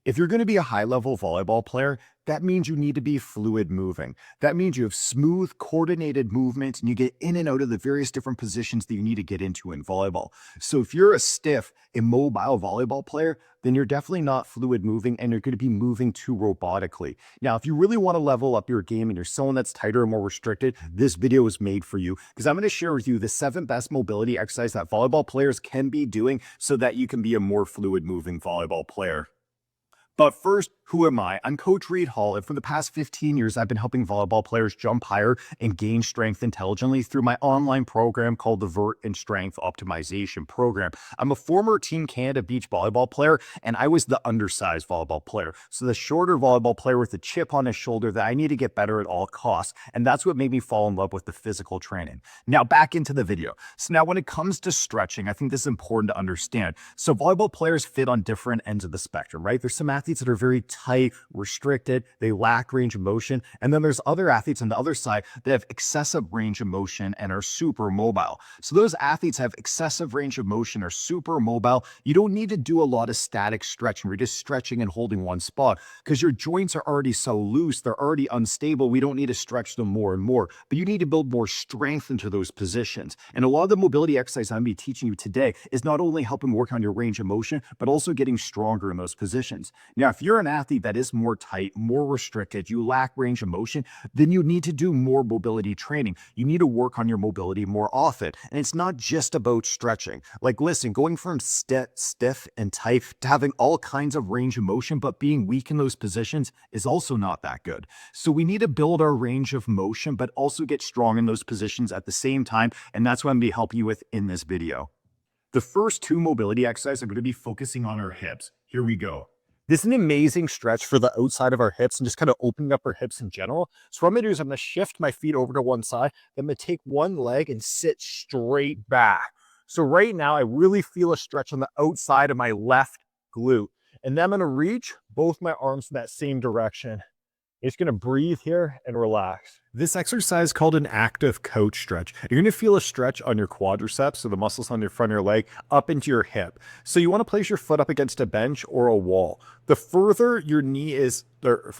If you're going to be a high-level volleyball player, that means you need to be fluid moving. That means you have smooth, coordinated movement, and you get in and out of the various different positions that you need to get into in volleyball. So if you're a stiff, immobile volleyball player, then you're definitely not fluid moving, and you're going to be moving too robotically. Now, if you really want to level up your game and you're someone that's tighter and more restricted, this video is made for you, because I'm going to share with you the 7 best mobility exercises that volleyball players can be doing so that you can be a more fluid moving volleyball player. But first, who am I? I'm Coach Reid Hall, and for the past 15 years, I've been helping volleyball players jump higher and gain strength intelligently through my online program called the Vert and Strength Optimization Program. I'm a former Team Canada beach volleyball player, and I was the undersized volleyball player. So the shorter volleyball player with a chip on his shoulder that I need to get better at all costs. And that's what made me fall in love with the physical training. Now back into the video. So now when it comes to stretching, I think this is important to understand. So volleyball players fit on different ends of the spectrum, right? There's some athletes that are very tight, restricted, they lack range of motion. And then there's other athletes on the other side that have excessive range of motion and are super mobile. So those athletes have excessive range of motion, are super mobile. You don't need to do a lot of static stretching. We're just stretching and holding one spot because your joints are already so loose. They're already unstable. We don't need to stretch them more and more, but you need to build more strength into those positions. And a lot of the mobility exercise I'm going to be teaching you today is not only helping work on your range of motion, but also getting stronger in those positions. Now, if you're an athlete that is more tight, more restricted, you lack range of motion, then you need to do more mobility training. You need to work on your mobility more often. And it's not just about stretching. Like, listen, going from stiff and tight to having all kinds of range of motion, but being weak in those positions is also not that good. So we need to build our range of motion, but also get strong in those positions at the same time. And that's what I'm going to be helping you with in this video. The first 2 mobility exercises are going to be focusing on our hips. Here we go. This is an amazing stretch for the outside of our hips and just kind of opening up our hips in general. So what I'm going to do is I'm going to shift my feet over to one side. Then I'm going to take one leg and sit straight back. So right now I really feel a stretch on the outside of my left glute. And then I'm going to reach both my arms in that same direction. You're just going to breathe here and relax. This exercise is called an active couch stretch. You're going to feel a stretch on your quadriceps, so the muscles on your front of your leg, up into your hip. So you want to place your foot up against a bench or a wall. The further your knee is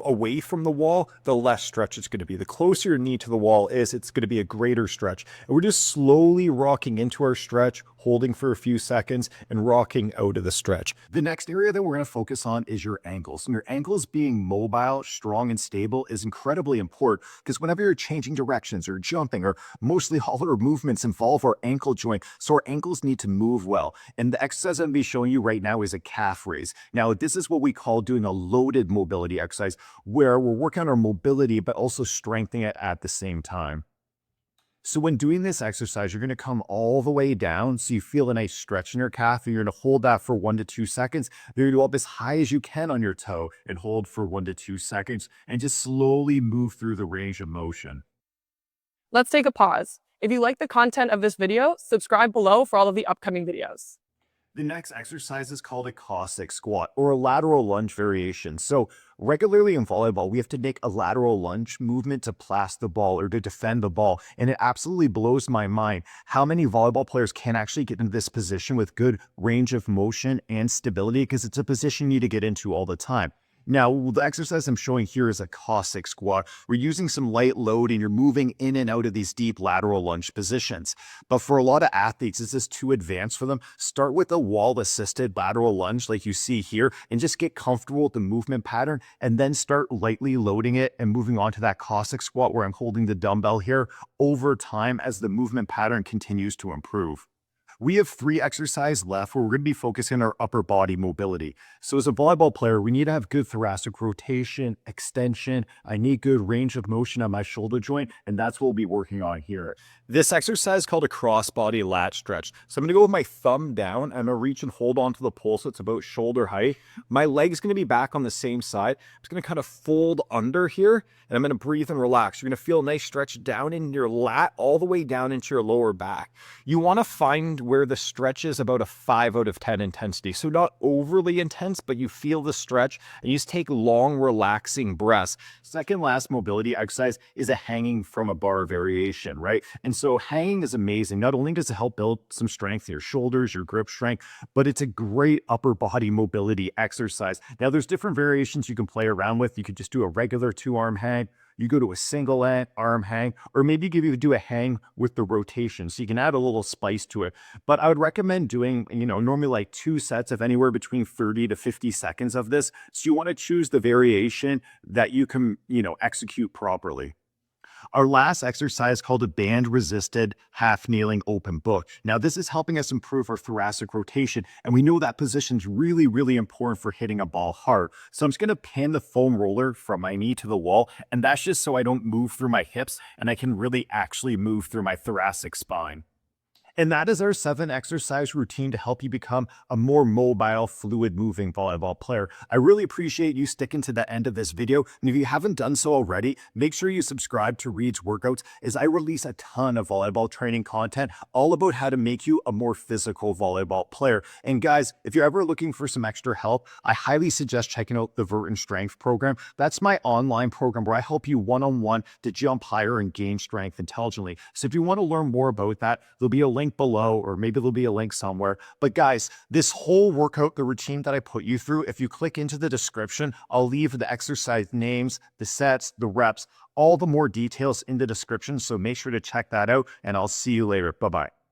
away from the wall, the less stretch it's going to be. The closer your knee to the wall is, it's going to be a greater stretch. And we're just slowly rocking into our stretch, holding for a few seconds, and rocking out of the stretch. The next area that we're going to focus on is your ankles. And your ankles being mobile, strong, and stable is incredibly important because whenever you're changing directions or jumping, or mostly all our movements involve our ankle joint, so our ankles need to move well. And the exercise I'm going to be showing you right now is a calf raise. Now, this is what we call doing a loaded mobility exercise, where we're working on our mobility, but also strengthening it at the same time. So when doing this exercise, you're going to come all the way down so you feel a nice stretch in your calf, and you're going to hold that for 1 to 2 seconds. Then you go up as high as you can on your toe and hold for 1 to 2 seconds and just slowly move through the range of motion. Let's take a pause. If you like the content of this video, subscribe below for all of the upcoming videos. The next exercise is called a Cossack Squat, or a lateral lunge variation. So regularly in volleyball, we have to make a lateral lunge movement to pass the ball or to defend the ball. And it absolutely blows my mind how many volleyball players can actually get into this position with good range of motion and stability, because it's a position you need to get into all the time. Now, the exercise I'm showing here is a Cossack Squat. We're using some light load and you're moving in and out of these deep lateral lunge positions. But for a lot of athletes, this is too advanced for them. Start with a wall-assisted lateral lunge like you see here and just get comfortable with the movement pattern, and then start lightly loading it and moving on to that Cossack Squat where I'm holding the dumbbell here over time as the movement pattern continues to improve. We have 3 exercises left where we're going to be focusing on our upper body mobility. So as a volleyball player, we need to have good thoracic rotation, extension. I need good range of motion on my shoulder joint, and that's what we'll be working on here. This exercise is called a cross-body lat stretch. So I'm going to go with my thumb down. I'm going to reach and hold onto the pole so it's about shoulder height. My leg is going to be back on the same side. I'm just going to kind of fold under here, and I'm going to breathe and relax. You're going to feel a nice stretch down in your lat all the way down into your lower back. You want to find where the stretch is about a 5 out of 10 intensity. So not overly intense, but you feel the stretch and you just take long, relaxing breaths. Second last mobility exercise is a hanging from a bar variation, right? And so hanging is amazing. Not only does it help build some strength in your shoulders, your grip strength, but it's a great upper body mobility exercise. Now, there's different variations you can play around with. You could just do a regular 2-arm hang. You go to a single arm hang, or maybe you do a hang with the rotation. So you can add a little spice to it. But I would recommend doing, normally like 2 sets of anywhere between 30 to 50 seconds of this. So you want to choose the variation that you can, execute properly. Our last exercise called a band resisted half kneeling open book. Now, this is helping us improve our thoracic rotation, and we know that position is really, really important for hitting a ball hard. So I'm just going to pin the foam roller from my knee to the wall, and that's just so I don't move through my hips and I can really actually move through my thoracic spine. And that is our 7 exercise routine to help you become a more mobile, fluid moving volleyball player. I really appreciate you sticking to the end of this video. And if you haven't done so already, make sure you subscribe to Reid's Workouts, as I release a ton of volleyball training content all about how to make you a more physical volleyball player. And guys, if you're ever looking for some extra help, I highly suggest checking out the Vert and Strength program. That's my online program where I help you one-on-one to jump higher and gain strength intelligently. So if you want to learn more about that, there'll be a link below, or maybe there'll be a link somewhere. But guys, this whole workout, the routine that I put you through, if you click into the description, I'll leave the exercise names, the sets, the reps, all the more details in the description. So make sure to check that out, and I'll see you later. Bye-bye.